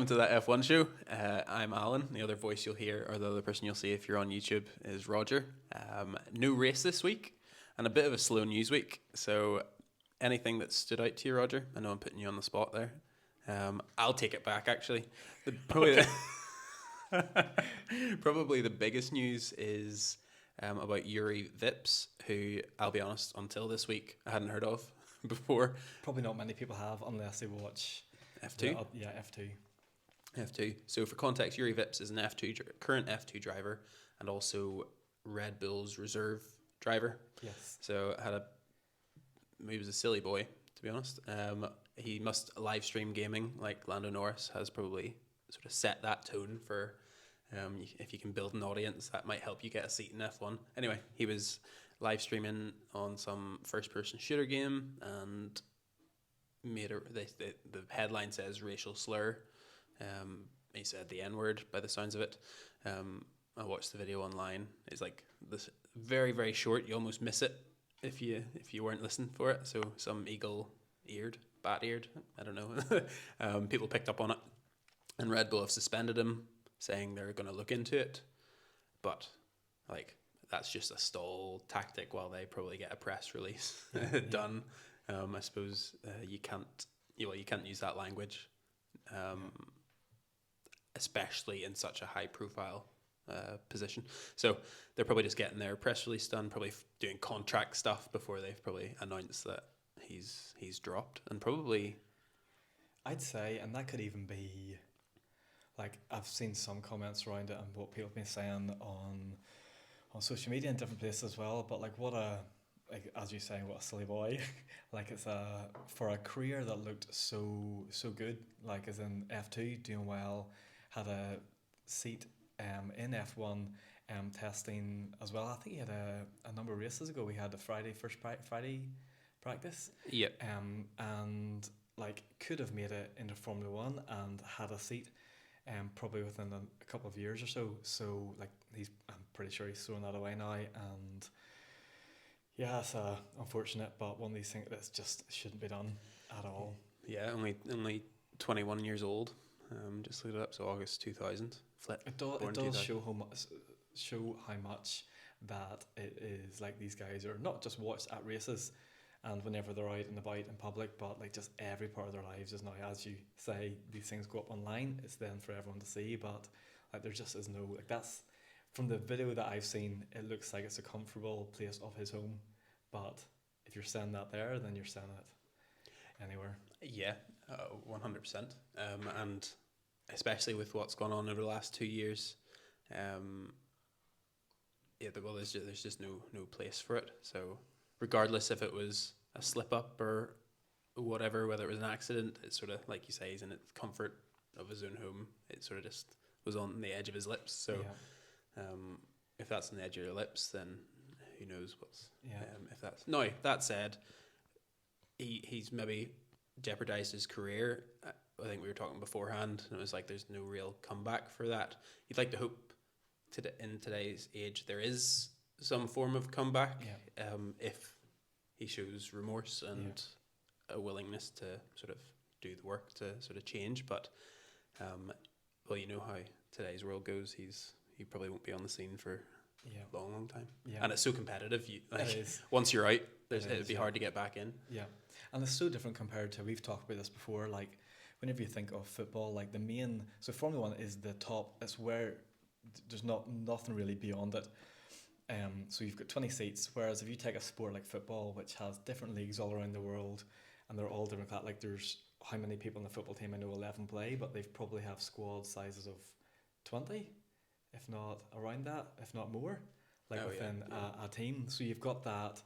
welcome to that F1 show. I'm Alan. The other voice you'll hear, or the other person you'll see if you're on YouTube, is Roger. New race this week, and a bit of a slow news week. So, anything that stood out to you, Roger? I know I'm putting you on the spot there. I'll take it back, actually. Probably the biggest news is about Juri Vips, who, I'll be honest, until this week, I hadn't heard of before. Probably not many people have, unless they watch F2? F2. F2. So for context, Juri Vips is an current F2 driver and also Red Bull's reserve driver. Yes. So he was a silly boy, to be honest. He must live stream gaming like Lando Norris has probably sort of set that tone for if you can build an audience, that might help you get a seat in F1. Anyway, he was live streaming on some first person shooter game and made the headline says racial slur. He said the N-word by the sounds of it. I watched the video online. It's like this very, very short. You almost miss it if you weren't listening for it. So some bat-eared, I don't know. People picked up on it, and Red Bull have suspended him, saying they're going to look into it. But like that's just a stall tactic while they probably get a press release done. I suppose you can't use that language, especially in such a high profile position. So they're probably just getting their press release done, probably doing contract stuff before they've probably announced that he's dropped, and probably I'd say, and that could even be like I've seen some comments around it and what people have been saying on social media in different places as well. But like as you say, what a silly boy. Like it's for a career that looked so good, like as in F2 doing well, had a seat in F1 testing as well. I think he had a number of races ago. We had the Friday practice. Yeah. And like could have made it into Formula One and had a seat probably within a couple of years or so. So like I'm pretty sure he's thrown that away now, and yeah, it's unfortunate, but one of these things that just shouldn't be done at all. Yeah, only 21 years old. Just looked it up. So August 2000. It does show how much that it is like these guys are not just watched at races and whenever they're out and about in public, but like just every part of their lives is now, as you say, these things go up online. It's then for everyone to see, but like there just is no like that's. From the video that I've seen, it looks like it's a comfortable place of his home, but if you're sending that there, then you're sending it anywhere. Yeah, 100%. And especially with what's gone on over the last 2 years, there's just no place for it. So regardless if it was a slip up or whatever, whether it was an accident, it's sort of like you say, he's in the comfort of his own home. It sort of just was on the edge of his lips. So. Yeah. If that's on the edge of your lips, then who knows what's. Yeah. If that's no. That said, he's maybe jeopardized his career. I think we were talking beforehand, and it was like there's no real comeback for that. You'd like to hope in today's age there is some form of comeback. Yeah. If he shows remorse and a willingness to sort of do the work to sort of change, but well, you know how today's world goes. He probably won't be on the scene for a long time. Yeah. And it's so competitive. Once you're out, it'd be hard to get back in. Yeah. And it's so different compared to, we've talked about this before, like whenever you think of football, like so Formula One is the top, it's where there's nothing really beyond it. So you've got 20 seats, whereas if you take a sport like football, which has different leagues all around the world, and they're all different, like there's how many people in the football team? I know 11 play, but they probably have squad sizes of 20. If not around that, if not more, within a team. So you've got that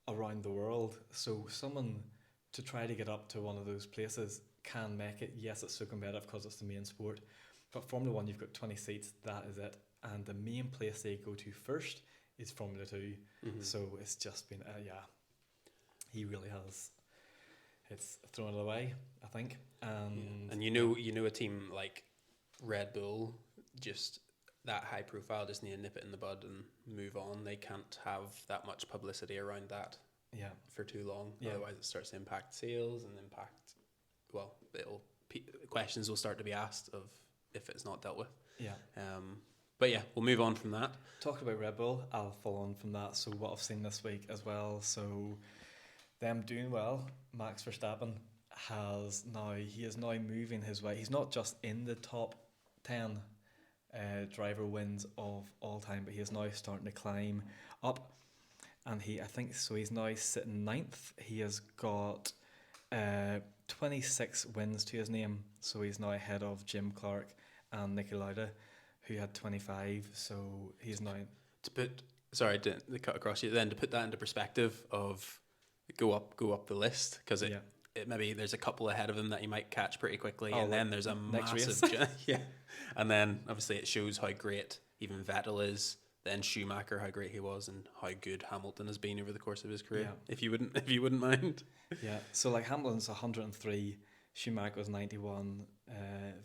around the world. So someone to try to get up to one of those places can make it. Yes, it's so competitive because it's the main sport. But Formula One, you've got 20 seats, that is it. And the main place they go to first is Formula 2. Mm-hmm. So it's just been, he really has. It's thrown it away, I think. And you know a team like Red Bull, just that high profile, just need to nip it in the bud and move on. They can't have that much publicity around that for too long. Otherwise it starts to impact sales and it'll questions will start to be asked of if it's not dealt with. Yeah. But yeah, we'll move on from that. Talking about Red Bull, I'll follow on from that. So what I've seen this week as well. So them doing well. Max Verstappen he is now moving his way. He's not just in the top 10 driver wins of all time, but he is now starting to climb up. And he's now sitting ninth. He has got 26 wins to his name. So he's now ahead of Jim Clark and Niki Lauda, who had 25. So he's now... Sorry, to cut across you. Then to put that into perspective of go up the list, because it maybe there's a couple ahead of him that you might catch pretty quickly, and then there's a massive and then obviously it shows how great even Vettel is, then Schumacher, how great he was, and how good Hamilton has been over the course of his career. If you wouldn't mind. Yeah. So like Hamilton's 103, Schumacher was 91,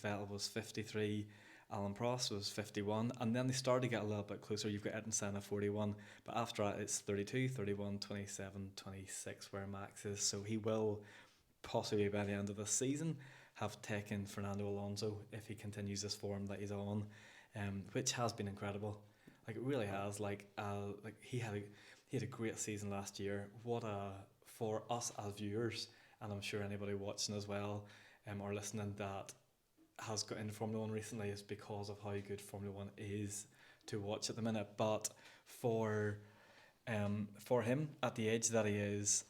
Vettel was 53, Alan Prost was 51, and then they started to get a little bit closer. You've got Ayrton Senna 41, but after that it's 32, 31, 27, 26 where Max is. So he will possibly by the end of the season have taken Fernando Alonso if he continues this form that he's on, which has been incredible. Like it really has. He had a great season last year. For us as viewers, and I'm sure anybody watching as well, or listening that has got into Formula 1 recently, is because of how good Formula 1 is to watch at the minute. But for him at the age that he is,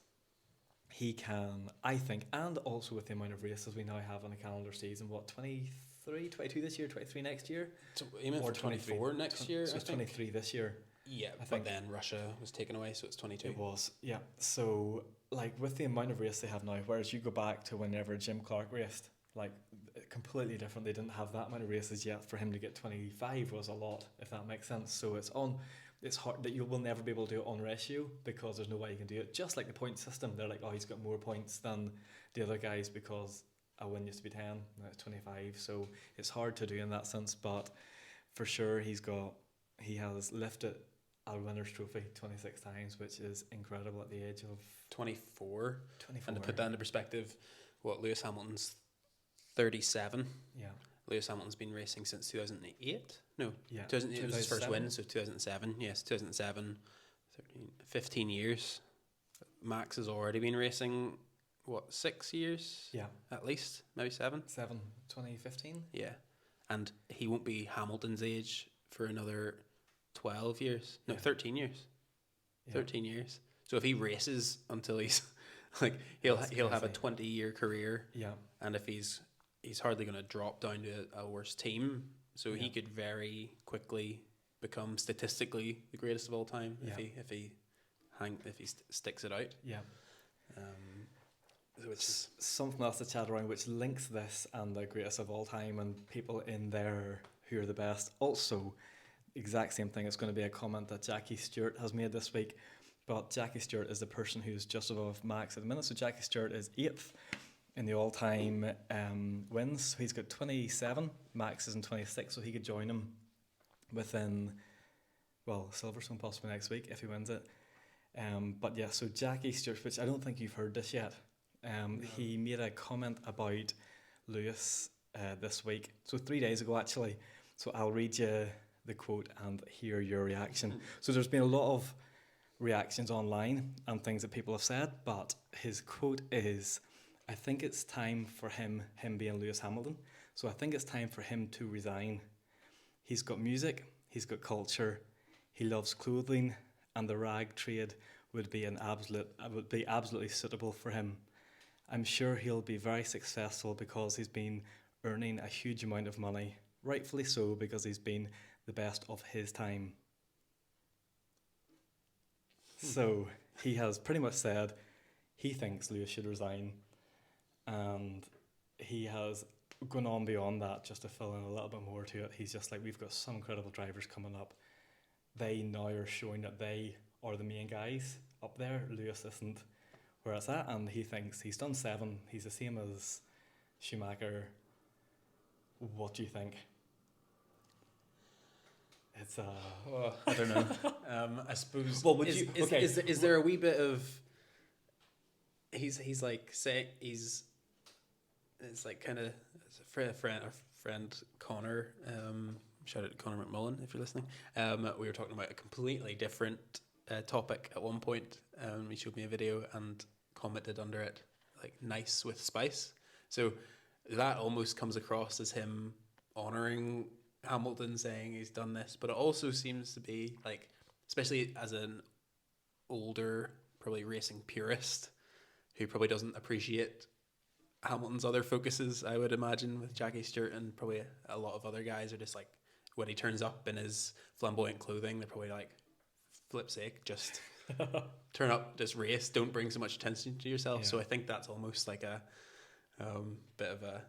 he can, I think, and also with the amount of races we now have in a calendar season, 23, 22 this year, 23 next year? So aiming for 24 next year, so it's 23 this year. Yeah, but then Russia was taken away, so it's 22. It was, yeah. So, like, with the amount of race they have now, whereas you go back to whenever Jim Clark raced, like, completely different. They didn't have that many races yet. For him to get 25 was a lot, if that makes sense. So it's hard that you will never be able to do it on ratio because there's no way you can do it. Just like the point system, they're like, oh, he's got more points than the other guys because a win used to be 10, now it's 25. So it's hard to do in that sense, but for sure he has lifted a winner's trophy 26 times, which is incredible at the age of 24. And to put that into perspective, Lewis Hamilton's 37. Yeah. Lewis Hamilton's been racing since 2008. No, yeah. It was his first win, so 2007. Yes, 2007, 13, 15 years. Max has already been racing, 6 years? Yeah. At least, maybe 7? 2015? Yeah. And he won't be Hamilton's age for another 12 years. No, 13 years. Yeah. 13 years. So if he races until he's like he'll have a 20-year career. Yeah. And if he's hardly going to drop down to a worse team, so he could very quickly become statistically the greatest of all time if he sticks it out. Yeah. Which is something else to chat around, which links this and the greatest of all time and people in there who are the best. Also, exact same thing. It's going to be a comment that Jackie Stewart has made this week, but Jackie Stewart is the person who's just above Max at the minute. So Jackie Stewart is 8th in the all-time wins. So he's got 27. Max is in 26, so he could join him within, Silverstone possibly next week if he wins it. But yeah, so Jackie Stewart, which I don't think you've heard this yet. No. He made a comment about Lewis this week. So 3 days ago, actually. So I'll read you the quote and hear your reaction. So there's been a lot of reactions online and things that people have said, but his quote is, I think it's time for him being Lewis Hamilton, so I think it's time for him to resign. He's got music, he's got culture, he loves clothing, and the rag trade would be absolutely suitable for him. I'm sure he'll be very successful because he's been earning a huge amount of money, rightfully so, because he's been the best of his time. So he has pretty much said he thinks Lewis should resign, and he has gone on beyond that just to fill in a little bit more to it. He's just like, we've got some incredible drivers coming up. They now are showing that they are the main guys up there. Lewis isn't where it's at, and he thinks he's done 7. He's the same as Schumacher. What do you think? It's I don't know. I suppose. Well, is there a wee bit of? He's like say he's. It's like kind of our friend Connor, shout out to Connor McMullen if you're listening. We were talking about a completely different topic at one point. He showed me a video and commented under it like "nice with spice." So that almost comes across as him honoring Hamilton, saying he's done this, but it also seems to be like, especially as an older, probably racing purist who probably doesn't appreciate Hamilton's other focuses, I would imagine, with Jackie Stewart, and probably a lot of other guys are just like, when he turns up in his flamboyant clothing, they're probably like, flip's sake, just turn up, just race, don't bring so much attention to yourself. So I think that's almost like a bit of a,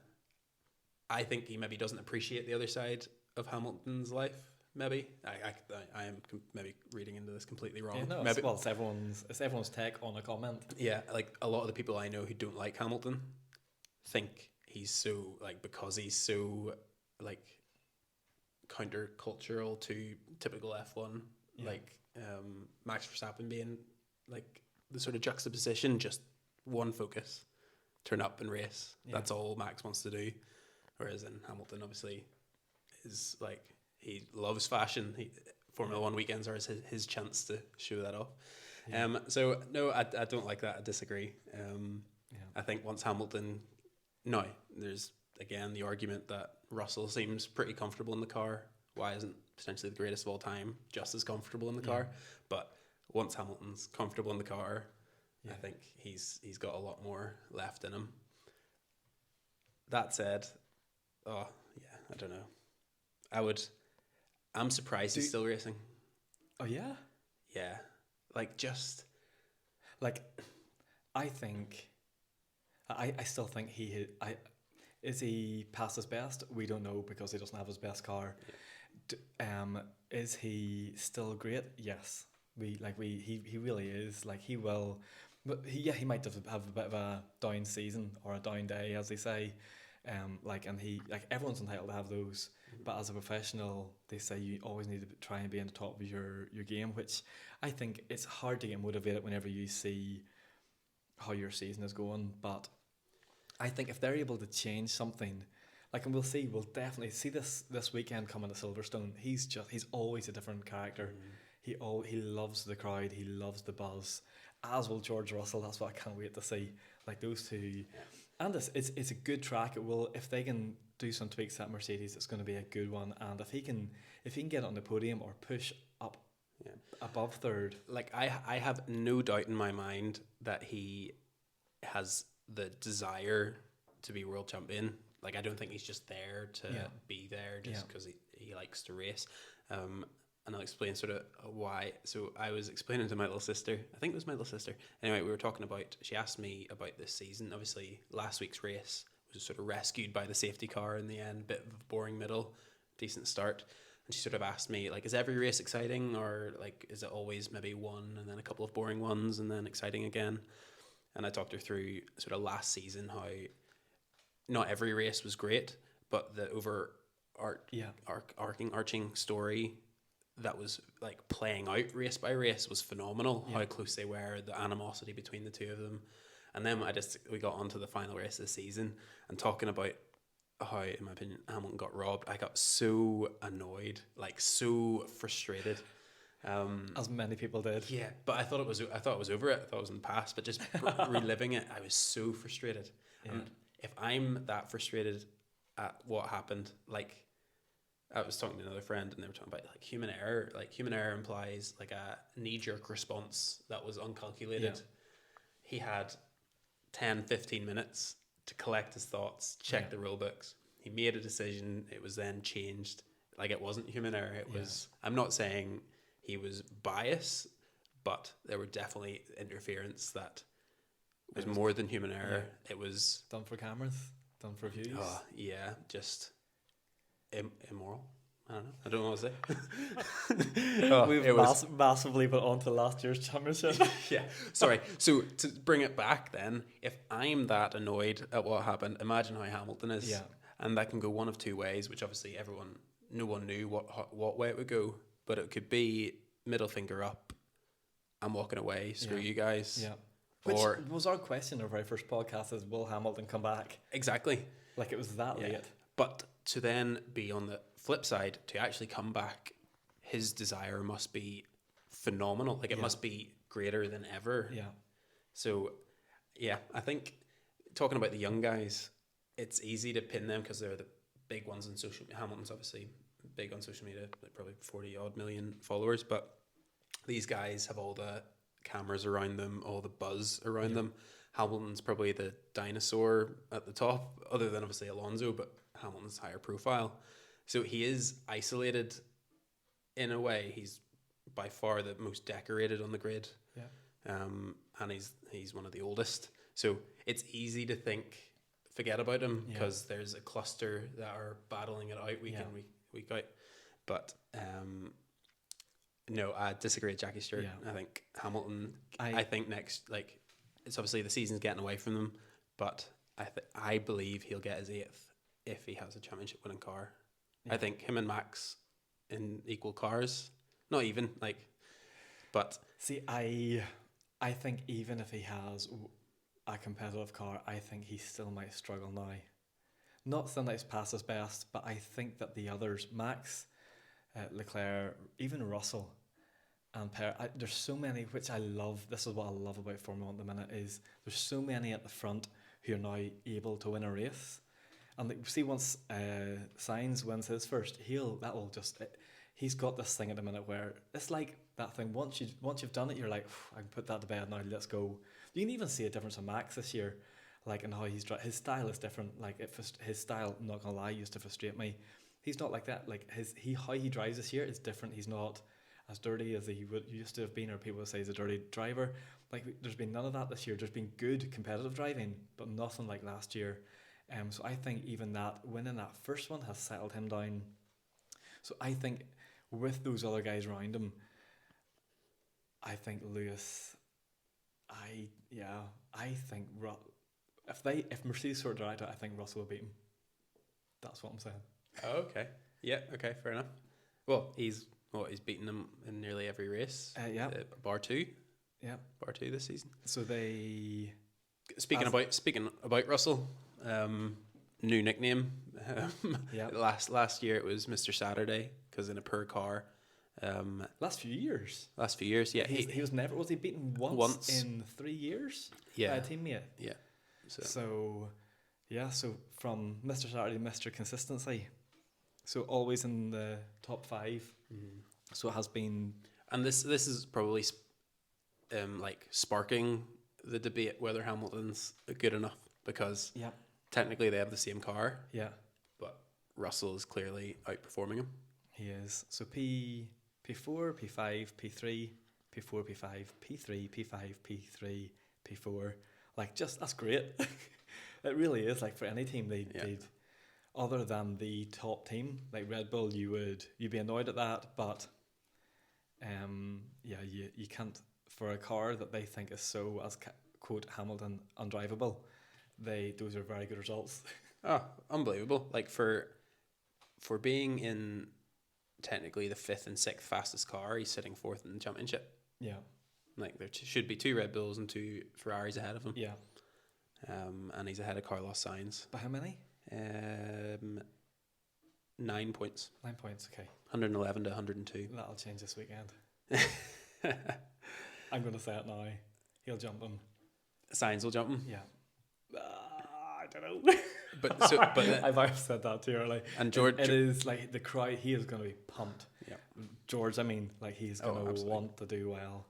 I think he maybe doesn't appreciate the other side of Hamilton's life. Maybe I am maybe reading into this completely wrong. Yeah, no, maybe, it's everyone's take on a comment. Yeah, like a lot of the people I know who don't like Hamilton think he's so like, because he's so like countercultural to typical F1, like Max Verstappen being like the sort of juxtaposition, just one focus, turn up and race. That's all Max wants to do. Whereas in Hamilton, obviously, is like, he loves fashion. Formula One weekends are his chance to show that off. So no, I don't like that. I disagree. I think once Hamilton, no, there's again the argument that Russell seems pretty comfortable in the car. Why isn't potentially the greatest of all time just as comfortable in the car? But once Hamilton's comfortable in the car, I think he's got a lot more left in him. That said, I don't know. I'm surprised he's still racing. Oh yeah? Yeah. I think, I still think is he past his best? We don't know because he doesn't have his best car. Is he still great? Yes. He really is. Like, he will, but he might have a bit of a down season or a down day, as they say. And everyone's entitled to have those, but as a professional, they say you always need to try and be in the top of your game, which I think it's hard to get motivated whenever you see how your season is going. But I think if they're able to change something, and we'll definitely see this weekend coming to Silverstone. He's always a different character. He loves the crowd, he loves the buzz, as will George Russell. That's what I can't wait to see. Like, those two. And it's a good track. If they can do some tweaks at Mercedes, it's going to be a good one. And if he can get on the podium or push up above third, like I have no doubt in my mind that he has the desire to be world champion. Like, I don't think he's just there to be there just because he likes to race. And I'll explain sort of why. So I was explaining to my little sister, I think it was my little sister. Anyway, we were talking about, she asked me about this season. Obviously, last week's race was sort of rescued by the safety car in the end, bit of a boring middle, decent start. And she sort of asked me, like, is every race exciting, or like, is it always maybe one and then a couple of boring ones and then exciting again? And I talked her through sort of last season, how not every race was great, but the arching story that was like playing out race by race was phenomenal. How close they were, the animosity between the two of them. And then we got onto the final race of the season and talking about how, in my opinion, Hamilton got robbed. I got so annoyed, like so frustrated. As many people did. Yeah, but I thought it was over it. I thought it was in the past, but just reliving it, I was so frustrated. Yeah. And if I'm that frustrated at what happened, like, I was talking to another friend and they were talking about like human error. Like, human error implies like a knee-jerk response that was uncalculated. Yeah. He had 10, 15 minutes to collect his thoughts, check the rule books. He made a decision. It was then changed. Like, it wasn't human error. It was, I'm not saying he was biased, but there were definitely interference that was more than human error. Yeah. It was done for cameras, done for views. Oh, yeah, just immoral. I don't know what to say. We've massively put on to last year's championship. Yeah, sorry. So to bring it back then, if I'm that annoyed at what happened, imagine how Hamilton is. Yeah. And that can go one of two ways, which obviously no one knew what way it would go, but it could be middle finger up, I'm walking away, screw you guys. Yeah. Which was our question in our very first podcast, is will Hamilton come back? Exactly. Like it was that late. But to then be on the flip side, to actually come back, his desire must be phenomenal. Like it must be greater than ever. Yeah. So, yeah, I think talking about the young guys, it's easy to pin them because they're the big ones on social media. Hamilton's obviously big on social media, like probably 40 odd million followers, but these guys have all the cameras around them, all the buzz around them. Hamilton's probably the dinosaur at the top, other than obviously Alonso, but Hamilton's higher profile. So he is isolated in a way. He's by far the most decorated on the grid. Yeah. And he's one of the oldest. So it's easy to forget about him because there's a cluster that are battling it out week in, week out. But no, I disagree with Jackie Stewart. Yeah. I think Hamilton, I think next, like, it's obviously the season's getting away from them, but I believe he'll get his 8th if he has a championship winning car. Yeah. I think him and Max in equal cars, not even, like, but... See, I think even if he has a competitive car, I think he still might struggle now. Not saying that he's past his best, but I think that the others, Max, Leclerc, even Russell and Perez, there's so many, which I love. This is what I love about Formula 1 at the minute, is there's so many at the front who are now able to win a race. And see, once Sainz wins his first, he's got this thing at the minute where it's like that thing. Once you've done it, you're like, I can put that to bed now. Let's go. You can even see a difference in Max this year, like in how his style is different. Like his style, I'm not gonna lie, used to frustrate me. He's not like that. Like how he drives this year is different. He's not as dirty as he used to have been, or people would say he's a dirty driver. Like there's been none of that this year. There's been good competitive driving, but nothing like last year. So I think even that winning that first one has settled him down. So I think with those other guys around him, I think Lewis, I think if Mercedes sorted it out, I think Russell will beat him. That's what I'm saying. Oh, okay. Yeah, okay, fair enough. Well, he's beaten him in nearly every race. Bar 2. Yeah. Bar 2 this season. So they... Speaking about Russell, new nickname. Last year it was Mr. Saturday because in a poor car. Last few years, yeah. He was never... Was he beaten once in 3 years? Yeah. By a teammate? Yeah. So from Mr. Saturday, Mr. Consistency. So always in the top 5. Mm-hmm. So it has been... And this is probably like sparking the debate whether Hamilton's good enough, because technically they have the same car. Yeah. But Russell is clearly outperforming him. He is. So P4, P5, P3, P4, P5, P3, P5, P3, P4. Like, just, that's great. It really is. Like, for any team, they'd other than the top team, like Red Bull, you'd be annoyed at that, but you can't, for a car that they think is so, as quote Hamilton, undrivable, those are very good results. Oh, unbelievable. Like, for being in technically the 5th and 6th fastest car, he's sitting 4th in the championship. Yeah. Like, there should be 2 Red Bulls and 2 Ferraris ahead of him. Yeah. And he's ahead of Carlos Sainz. By how many? 9 points. 9 points, okay. 111 to 102. That'll change this weekend. I'm going to say it now. He'll jump him. Sainz will jump him? Yeah. I don't know. But I've said that too early. And George... It is like the crowd, he is going to be pumped. Yeah. George, I mean, like he's going to want to do well.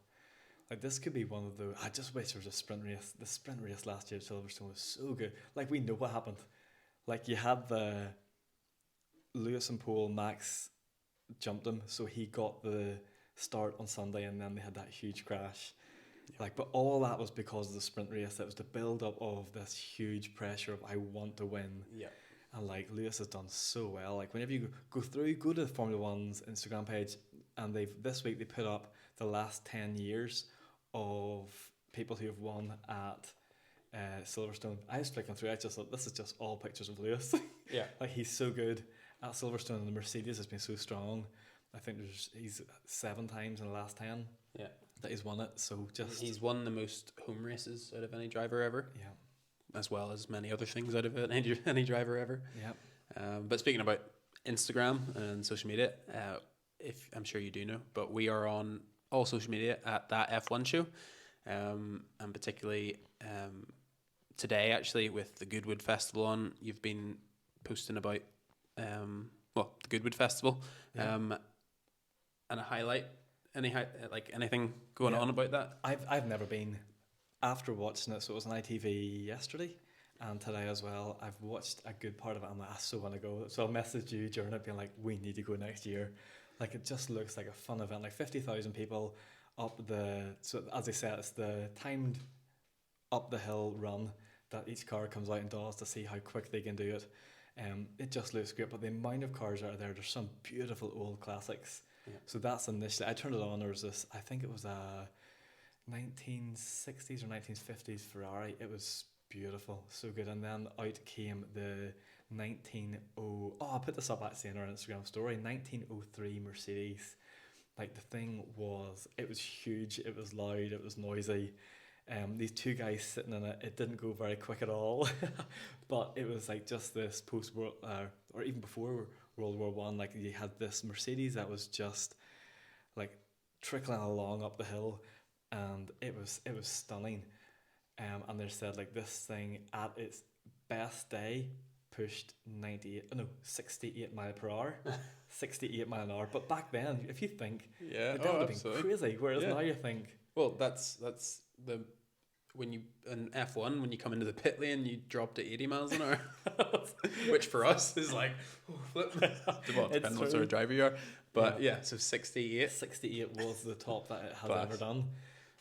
Like this could be one of the... I just wish there was a sprint race. The sprint race last year at Silverstone was so good. Like we know what happened. Like you had the Lewis and Pole, Max jumped him, so he got the start on Sunday, and then they had that huge crash. Yeah. Like, but all that was because of the sprint race. It was the build up of this huge pressure of I want to win. Yeah. And like Lewis has done so well. Like whenever you go to Formula One's Instagram page, and this week they put up the last 10 years of people who have won at Silverstone. I was flicking through. I just thought this is just all pictures of Lewis. Yeah. Like he's so good at Silverstone, and the Mercedes has been so strong. I think he's 7 times in the last 10. Yeah. That he's won it. So he's won the most home races out of any driver ever. Yeah. as well as many other things out of it, any driver ever. Yeah. But speaking about Instagram and social media, if I'm sure you do know, but we are on all social media at that F1 show, and particularly today actually with the Goodwood Festival on, you've been posting about the Goodwood Festival, and a highlight, anything going on about that. I've never been. After watching it, so it was on ITV yesterday and today as well. I've watched a good part of it. I'm like, I so want to go. So I messaged you during it, being like, we need to go next year. Like, it just looks like a fun event. Like 50,000 people up so as I said, it's the timed up the hill run that each car comes out and does to see how quick they can do it. It just looks great, but the amount of cars that are there, there's some beautiful old classics. Yeah. So that's initially, I turned it on. There was this, I think it was a 1960s or 1950s Ferrari. It was beautiful, so good. And then out came the I put this up actually in our Instagram story, 1903 Mercedes. Like, the thing was, it was huge, it was loud, it was noisy. These two guys sitting in it, it didn't go very quick at all. But it was like just this post-war, or even before World War One, like you had this Mercedes that was just like trickling along up the hill, and it was stunning. And they said like this thing at its best day pushed 68 mile per hour, 68 mile an hour. But back then, if you think, that would have been crazy. Whereas now you think, well, that's the when you in F1 when you come into the pit lane, you drop to 80 miles an hour, which for us is like flip. Depending what sort of driver you are, but so 68 was the top that it has ever done.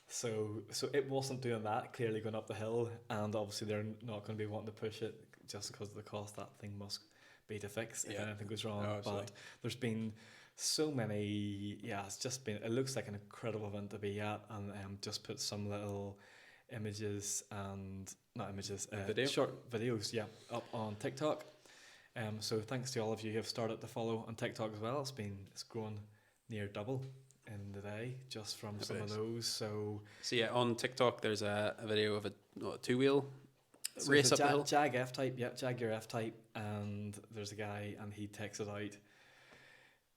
So it wasn't doing that, clearly going up the hill, and obviously they're not going to be wanting to push it just because of the cost that thing must be to fix if anything goes wrong. But there's been so many, it's just been, it looks like an incredible event to be at, and just put some little images and, not images, short videos, up on TikTok. So thanks to all of you who have started to follow on TikTok as well. It's grown near double in the day just from some of those. So on TikTok there's a video of a two-wheel race up the hill. Jag your F-Type, and there's a guy and he takes it out,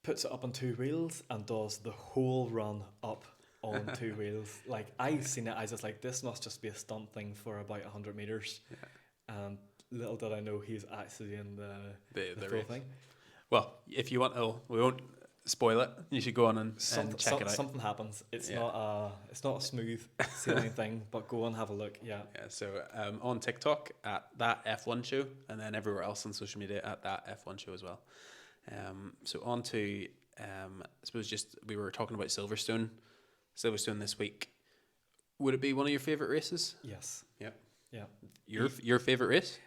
puts it up on two wheels and does the whole run up on two wheels. Like, I've seen it, I was just like, this must just be a stunt thing for about 100 meters. And little did I know he's actually in the full thing. Well, if you want, we won't spoil it. You should go on and check it out. Something happens. It's not a smooth sailing thing, but go and have a look. So on TikTok at that F1 show, and then everywhere else on social media at that F1 show as well. So on to I suppose just we were talking about Silverstone this week. Would it be one of your favourite races? Yes. Yeah. Your favourite race?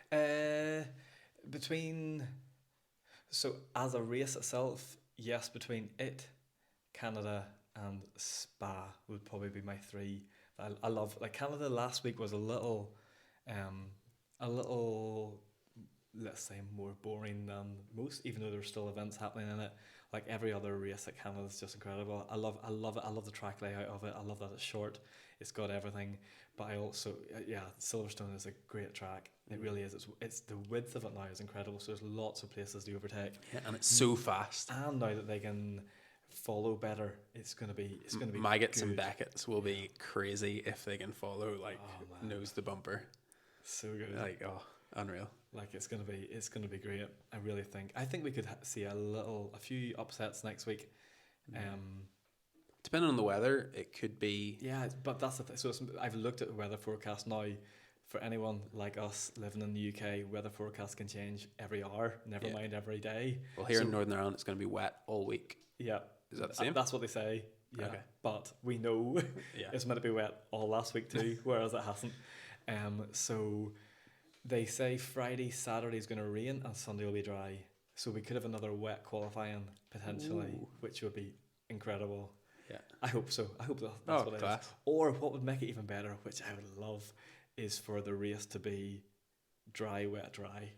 So as a race itself, yes, between it, Canada, and Spa would probably be my three. I love, like, Canada last week was a little, let's say, more boring than most, even though there's still events happening in it. Like, every other race at Canada is just incredible. I love it. I love the track layout of it. I love that it's short. It's got everything. But I also, Silverstone is a great track. It really is. It's the width of it now is incredible. So there's lots of places to overtake. Yeah, and it's so fast. And now that they can follow better, it's gonna be Maggots good. And Beckett's will be crazy if they can follow nose to bumper. So good. Unreal. Like, it's gonna be great. I really think. I think we could see a few upsets next week. Depending on the weather, it could be. Yeah, but that's the thing. So I've looked at the weather forecast now. For anyone like us living in the UK, weather forecasts can change every hour, never mind every day. Well, here in Northern Ireland, it's going to be wet all week. Yeah. Is that the same? That's what they say. Yeah. Okay. But we know it's meant to be wet all last week too, whereas it hasn't. So they say Friday, Saturday is going to rain and Sunday will be dry. So we could have another wet qualifying potentially, which would be incredible. Yeah. I hope so. I hope that's what it is. Or what would make it even better, which I would love, is for the race to be dry, wet, dry.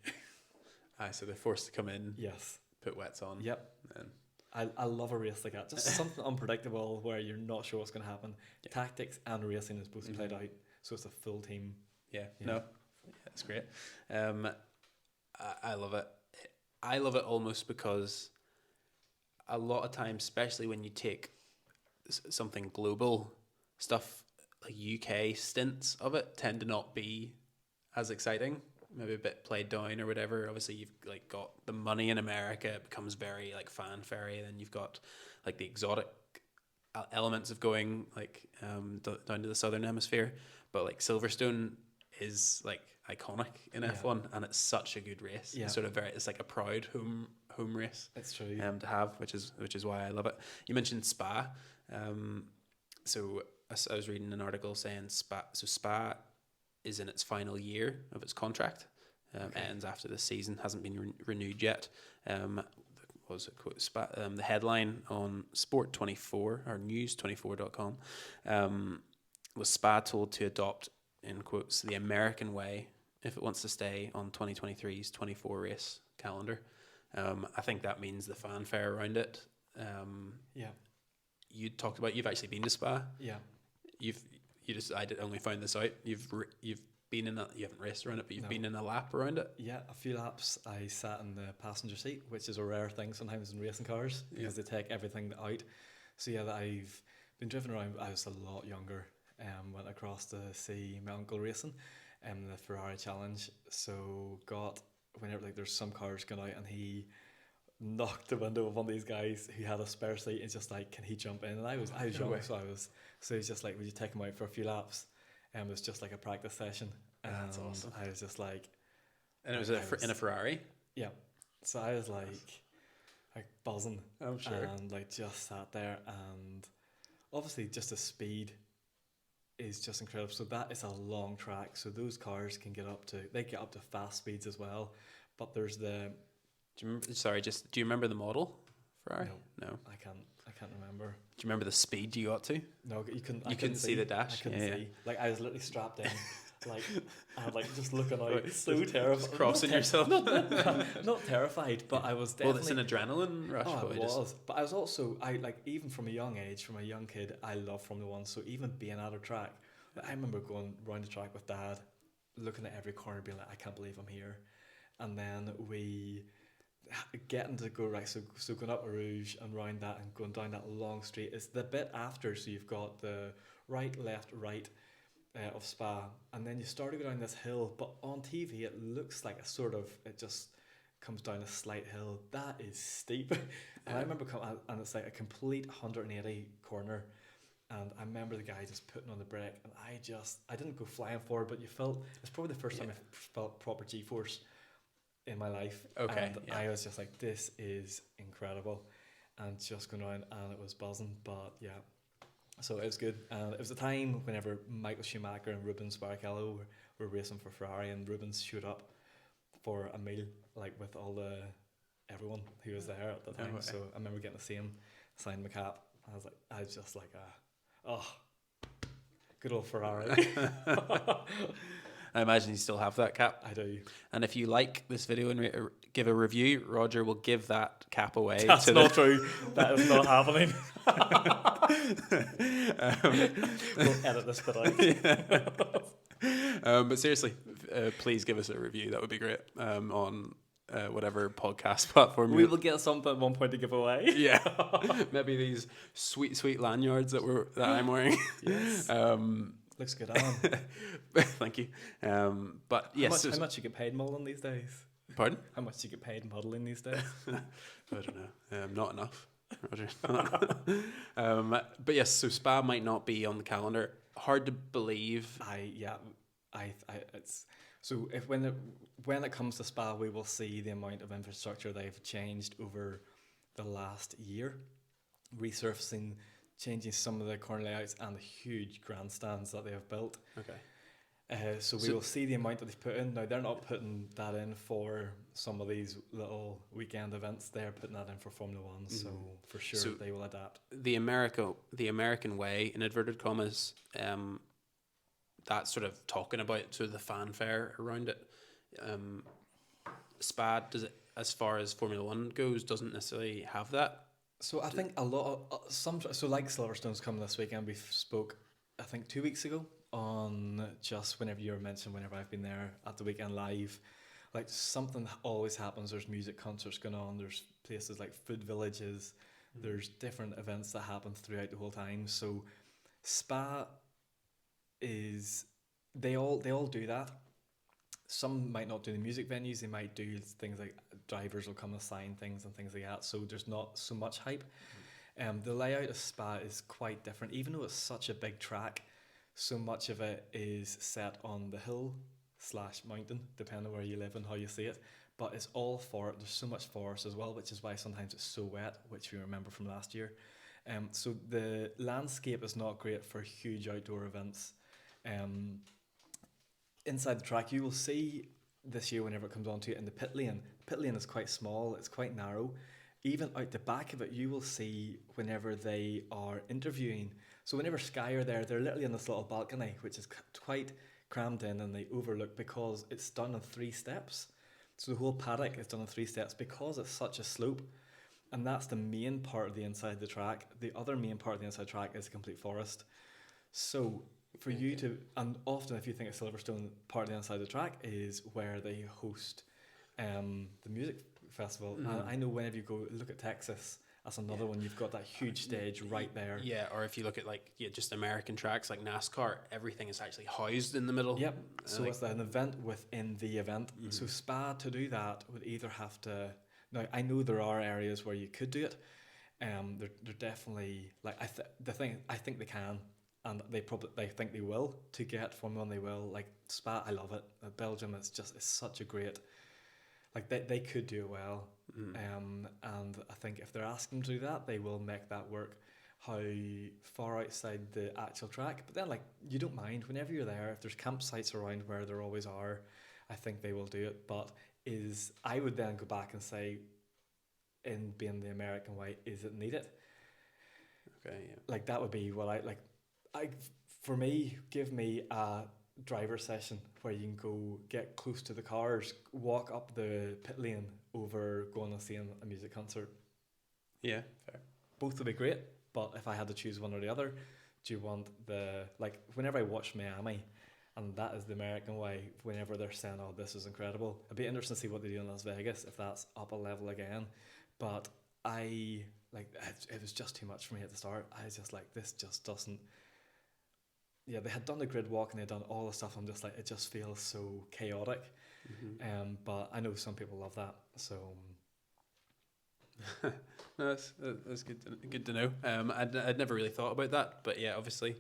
So they're forced to come in. Yes. Put wets on. Yep. And I love a race like that. Just something unpredictable where you're not sure what's going to happen. Yeah. Tactics and racing is both played out, so it's a full team. Yeah. No, That's great. I love it. I love it almost because a lot of times, especially when you take something global, stuff like UK stints of it tend to not be as exciting. Maybe a bit played down or whatever. Obviously, you've like got the money in America. It becomes very like fanfare. Then you've got like the exotic elements of going like down to the southern hemisphere. But like Silverstone is like iconic in F1, and it's such a good race. Yeah. It's sort of very. It's like a proud home race. It's true. To have, which is why I love it. You mentioned Spa. So I was reading an article saying Spa is in its final year of its contract. Ends after the season, hasn't been renewed yet. What was it? Quote, Spa, the headline on Sport24 or News24.com was Spa told to adopt, in quotes, the American way if it wants to stay on 2023's 24 race calendar. I think that means the fanfare around it. Yeah. You talked about you've actually been to Spa. Yeah. I only found this out. You've been in you haven't raced around it, but you've No. been in a lap around it. Yeah, a few laps. I sat in the passenger seat, which is a rare thing sometimes in racing cars because they take everything out. So yeah, I've been driven around. I was a lot younger. Went across to see my uncle racing, the Ferrari Challenge. So whenever like there's some cars going out and he knocked the window of one of these guys who had a spare seat and just like, can he jump in? And I was young, so he's just like, would you take him out for a few laps? It was just like a practice session. That's awesome. I was just like, and it was in a Ferrari. Yeah, so I was like buzzing. I'm sure. And like just sat there, and obviously just the speed is just incredible. So that is a long track. So those cars can get up to fast speeds as well. But there's the. Do you remember the model Ferrari? No. I can't remember. Do you remember the speed you got to? No, you couldn't. You couldn't see the dash. I couldn't see. Yeah. Like I was literally strapped in, like and like just looking out, so terrified. Crossing yourself. Not terrified, but I was definitely. Well, it's an adrenaline rush. Oh, it was. But I was also even from a young age, from a young kid, I love Formula One. So even being at a track, I remember going round the track with Dad, looking at every corner, being like, I can't believe I'm here, and then we. Getting to go right, so going up a Rouge and round that and going down that long street is the bit after. So you've got the right, left, right of Spa, and then you start to go down this hill. But on TV, it looks like it just comes down a slight hill. That is steep, and I remember and it's like a complete 180 corner. And I remember the guy just putting on the brake, and I didn't go flying forward, but it's probably the first time I felt proper G-force in my life. Okay. And I was just like, this is incredible, and just going around, and it was buzzing. But yeah, so it was good. And it was a time whenever Michael Schumacher and Rubens Barrichello were racing for Ferrari, and Rubens showed up for a meal like with everyone who was there at the time. So I remember getting to see him sign my cap. I was just like good old Ferrari. I imagine you still have that cap. I do. And if you like this video and give a review, Roger will give that cap away. That's not true. That is not happening. We'll edit this bit out. But seriously, please give us a review. That would be great. On whatever podcast platform. We will get something at one point to give away. Yeah. Maybe these sweet lanyards that I'm wearing. Yes. Looks good on. Thank you. But yes. How much you get paid modelling these days? Pardon? How much you get paid modelling these days? I don't know. Not enough, Roger. But yes, so Spa might not be on the calendar. Hard to believe. It's so when it comes to Spa, we will see the amount of infrastructure they've changed over the last year, resurfacing, changing some of the corner layouts and the huge grandstands that they have built. Okay. So we will see the amount that they've put in. Now, they're not putting that in for some of these little weekend events. They're putting that in for Formula One, so for sure they will adapt. The American way, in inverted commas, that's sort of talking about sort of the fanfare around it. Spa, as far as Formula One goes, doesn't necessarily have that. So I think a lot of so like Silverstone's coming this weekend. We spoke, I think, 2 weeks ago on just whenever you were mentioned, whenever I've been there at the weekend live, like something always happens. There's music concerts going on. There's places like food villages. There's different events that happen throughout the whole time. So Spa is they all do that. Some might not do the music venues. They might do things like drivers will come and sign things and things like that. So there's not so much hype. The layout of Spa is quite different, even though it's such a big track. So much of it is set on the hill / mountain, depending on where you live and how you see it. But it's all forest. There's so much forest as well, which is why sometimes it's so wet, which we remember from last year. So the landscape is not great for huge outdoor events. Inside the track, you will see this year whenever it comes onto it in the pit lane. Pit lane is quite small. It's quite narrow. Even out the back of it, you will see whenever they are interviewing. So whenever Sky are there, they're literally on this little balcony, which is quite crammed in, and they overlook because it's done on 3 steps. So the whole paddock is done on 3 steps because it's such a slope. And that's the main part of the inside of the track. The other main part of the inside track is a complete forest. So for you to, and often if you think of Silverstone, part of the inside of the track is where they host the music festival. And I know whenever you go look at Texas, that's another one. You've got that huge stage right there. Yeah, or if you look at just American tracks like NASCAR, everything is actually housed in the middle. Yep. So it's an event within the event. So Spa, to do that, would either have to. Now I know there are areas where you could do it. They're definitely like I think they can, and they think they will to get Formula One. They will. Like Spa, I love it. Belgium, it's such a great. Like they could do it well. And I think if they're asking to do that, they will make that work. How far outside the actual track, but then you don't mind whenever you're there. If there's campsites around where there always are, I think they will do it. But I would then go back and say, in being the American way, is it needed? Okay, yeah. Like that would be what for me, give me a driver session where you can go get close to the cars, walk up the pit lane over going and seeing a music concert. Yeah, fair. Both would be great, but if I had to choose one or the other, do you want whenever I watch Miami, and that is the American way, whenever they're saying, oh, this is incredible, it'd be interesting to see what they do in Las Vegas, if that's up a level again. But it was just too much for me at the start. I was just like, this just doesn't. Yeah, they had done the grid walk and they'd done all the stuff. I'm just like, it just feels so chaotic. But I know some people love that. So no, that's good to know. I'd never really thought about that, but yeah, obviously,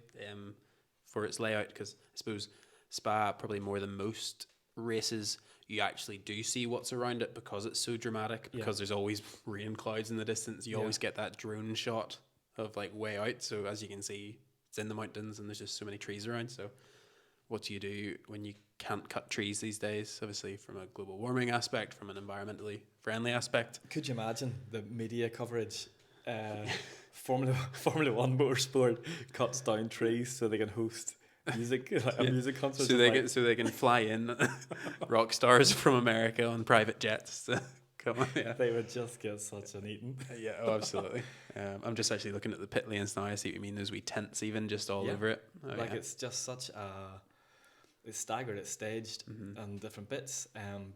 for its layout, because I suppose Spa, probably more than most races, you actually do see what's around it because it's so dramatic. Because there's always rain clouds in the distance. You always get that drone shot of way out. So as you can see, it's in the mountains and there's just so many trees around. So what do you do when you can't cut trees these days? Obviously, from a global warming aspect, from an environmentally friendly aspect. Could you imagine the media coverage? Formula One motorsport cuts down trees so they can host music music concert. So they can fly in rock stars from America on private jets. Come on, yeah. They would just get such an eating. Yeah, absolutely. I'm just actually looking at the pit lanes now. I see what you mean. Those wee tents even just all over it. It's just such it's staggered, it's staged and different bits.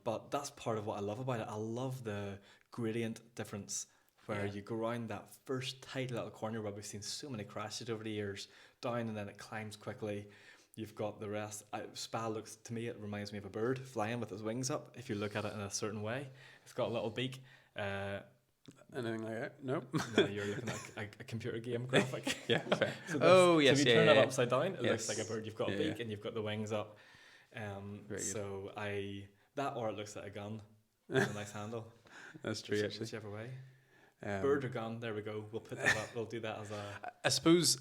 But that's part of what I love about it. I love the gradient difference where you go around that first tight little corner where we've seen so many crashes over the years, down, and then it climbs quickly. You've got the rest. Spa looks, to me, it reminds me of a bird flying with its wings up. If you look at it in a certain way, it's got a little beak. Anything like that? Nope. No, you're looking at a computer game graphic. Yeah, fair. So if you turn it upside down, it looks like a bird. You've got a beak yeah. and you've got the wings up. So that, or it looks like a gun with a nice handle. That's true, actually. Whichever way. Bird or gun, there we go. We'll put that up. We'll do that as a. I suppose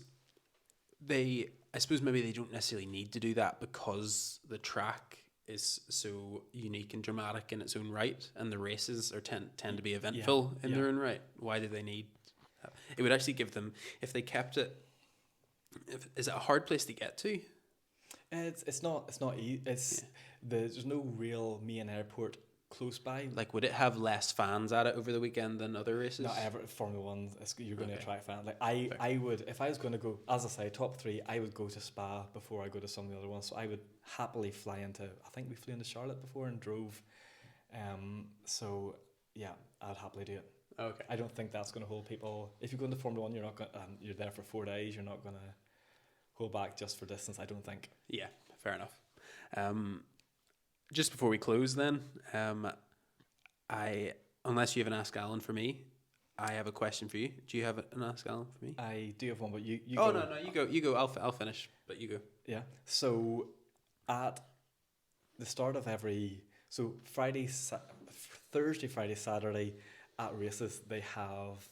maybe they don't necessarily need to do that because the track is so unique and dramatic in its own right, and the races are tend to be eventful in their own right. Why do they need that? It would actually give them, if they kept it. Is it a hard place to get to? It's not easy. There's no real main airport close by. Like, would it have less fans at it over the weekend than other races? Not ever Formula One. You're going to Okay. attract fans. Like Fair. I would, if I was going to go, as I say, top 3, I would go to Spa before I go to some of the other ones. So I would happily fly into. I think we flew into Charlotte before and drove. So yeah, I'd happily do it. Okay. I don't think that's going to hold people. If you go into Formula One, you're not going. You're there for 4 days. You're not going to hold back just for distance. I don't think. Yeah, fair enough. Just before we close, then, unless you have an Ask Alan for me, I have a question for you. Do you have an Ask Alan for me? I do have one, but you Oh, go. no, you go. I'll finish, but you go. Yeah. So at the start of Thursday, Friday, Saturday at races, they have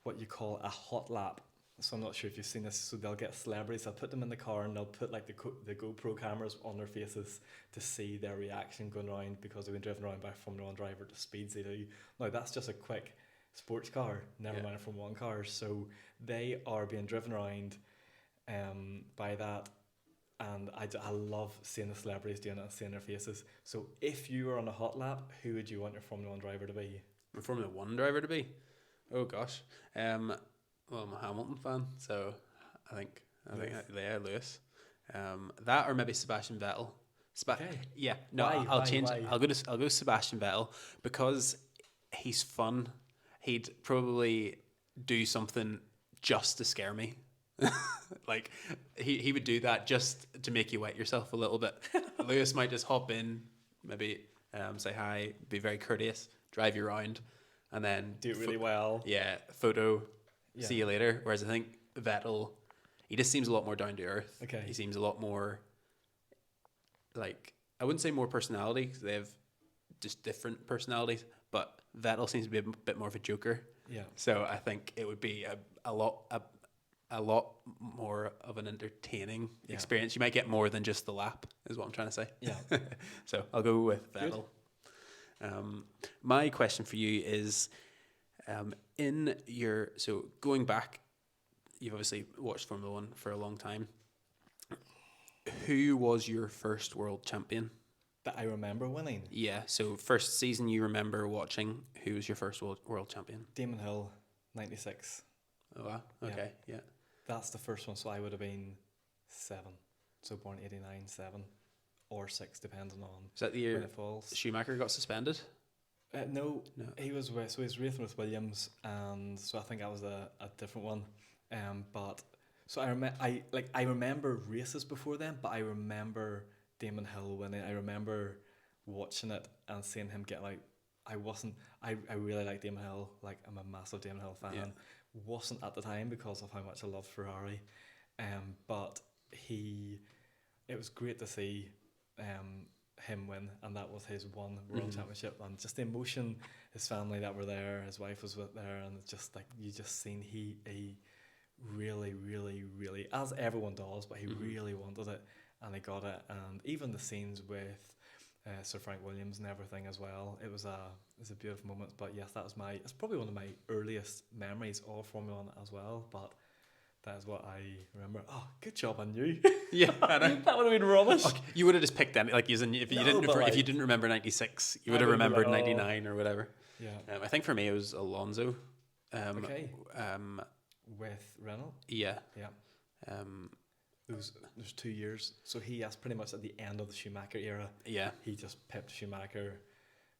what you call a hot lap. So I'm not sure if you've seen this. So they'll get celebrities, they'll put them in the car and they'll put like the GoPro cameras on their faces to see their reaction going around because they've been driven around by a Formula 1 driver at the speeds they do. Now that's just a quick sports car, never mind a Formula 1 car. So they are being driven around by that. And I love seeing the celebrities doing it and seeing their faces. So if you were on a hot lap, who would you want your Formula 1 driver to be? A Formula 1 driver to be? Oh, gosh. Well, I'm a Hamilton fan, so I think Lewis. That or maybe Sebastian Vettel. Okay. Yeah, no, Why? I'll change. Why? I'll go Sebastian Vettel because he's fun. He'd probably do something just to scare me. Like he would do that just to make you wet yourself a little bit. Lewis might just hop in, maybe say hi, be very courteous, drive you around, and then Do it really well. Yeah, photo. Yeah. See you later. Whereas I think Vettel, he just seems a lot more down to earth. Okay. He seems a lot more, like, I wouldn't say more personality because they have just different personalities, but Vettel seems to be a bit more of a joker. Yeah. So I think it would be a lot more of an entertaining experience. You might get more than just the lap, is what I'm trying to say. Yeah. So I'll go with Vettel. My question for you is, going back, you've obviously watched Formula 1 for a long time. Who was your first world champion? That I remember winning. Yeah, so first season you remember watching, who was your first world champion? Damon Hill, 96. Oh, wow. Okay, yeah. That's the first one, so I would have been 7. So born 89, 7 or 6, depending on Is that the when year it falls. Schumacher got suspended? No, No. he was racing with Williams, and so I think that was a different one. But so I remember races before then, but I remember Damon Hill winning. I remember watching it and seeing him get like. I really like Damon Hill. Like, I'm a massive Damon Hill fan. Yeah. Wasn't at the time because of how much I loved Ferrari, but it was great to see him win, and that was his one world championship, and just the emotion, his family that were there, his wife was there, and it's just like you just seen he really, really, really, as everyone does, but he really wanted it, and he got it, and even the scenes with Sir Frank Williams and everything as well, it was a beautiful moment. But yes, it's probably one of my earliest memories of Formula 1 as well, but that is what I remember. Oh, good job on you. Yeah, I know. That would have been rubbish. Okay, you would have just picked any, like, using if you didn't remember 96, you would have remembered 99 or whatever. Yeah. I think for me it was Alonso. Okay. With Renault. Yeah. Yeah. There's 2 years, so that's pretty much at the end of the Schumacher era. Yeah. He just pipped Schumacher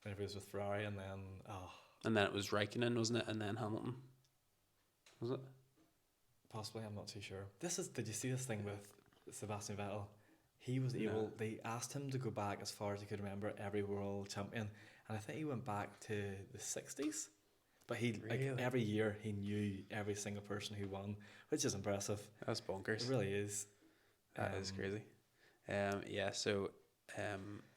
whenever he was with Ferrari, and then it was Raikkonen, wasn't it? And then Hamilton. Was it? possibly, I'm not too sure. Did you see this thing with Sebastian Vettel? He was able. They asked him to go back as far as he could remember every world champion, and I think he went back to the 60s. But Really? every year he knew every single person who won, which is impressive. That's bonkers. It really is. That is crazy. So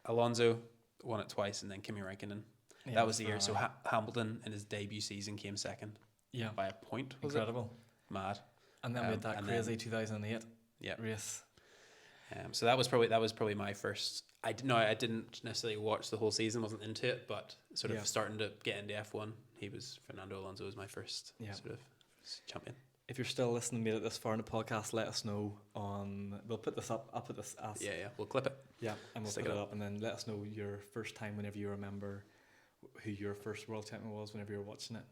Alonso won it twice, and then Kimi Räikkönen. Yeah, That was the year. So Ferrari. Hamilton in his debut season came second Yeah, by a point. Was incredible. it? Mad. And then we had that and crazy 2008 Yeah. race. So that was probably my first. I didn't necessarily watch the whole season. Wasn't into it, but sort of starting to get into F1. Fernando Alonso was my first sort of champion. If you're still listening, made it this far in the podcast, let us know we'll put this up. I'll put this as Yeah, we'll clip it. yeah, and we'll Stick put it it up, and then let us know your first time whenever you remember who your first world champion was whenever you were watching it.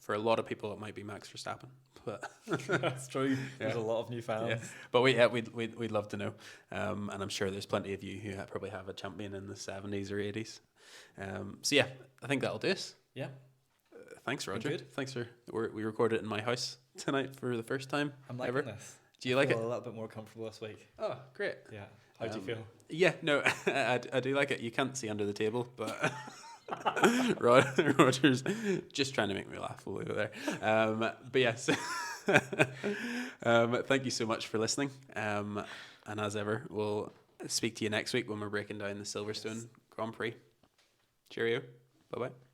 For a lot of people, it might be Max Verstappen, but That's true. There's a lot of new fans. yeah. But we'd love to know, and I'm sure there's plenty of you who probably have a champion in the 70s or 80s. So yeah, I think that'll do us. Yeah. Thanks, Roger. Good. Thanks for we recorded it in my house tonight for the first time. I'm liking ever. this. Do you like it? A little bit more comfortable this week. Oh, great. Yeah. How do you feel? Yeah, no, I do like it. You can't see under the table, but Roger's just trying to make me laugh over there. But yes, thank you so much for listening. And as ever, we'll speak to you next week when we're breaking down the Silverstone Grand Prix. Cheerio. Bye-bye.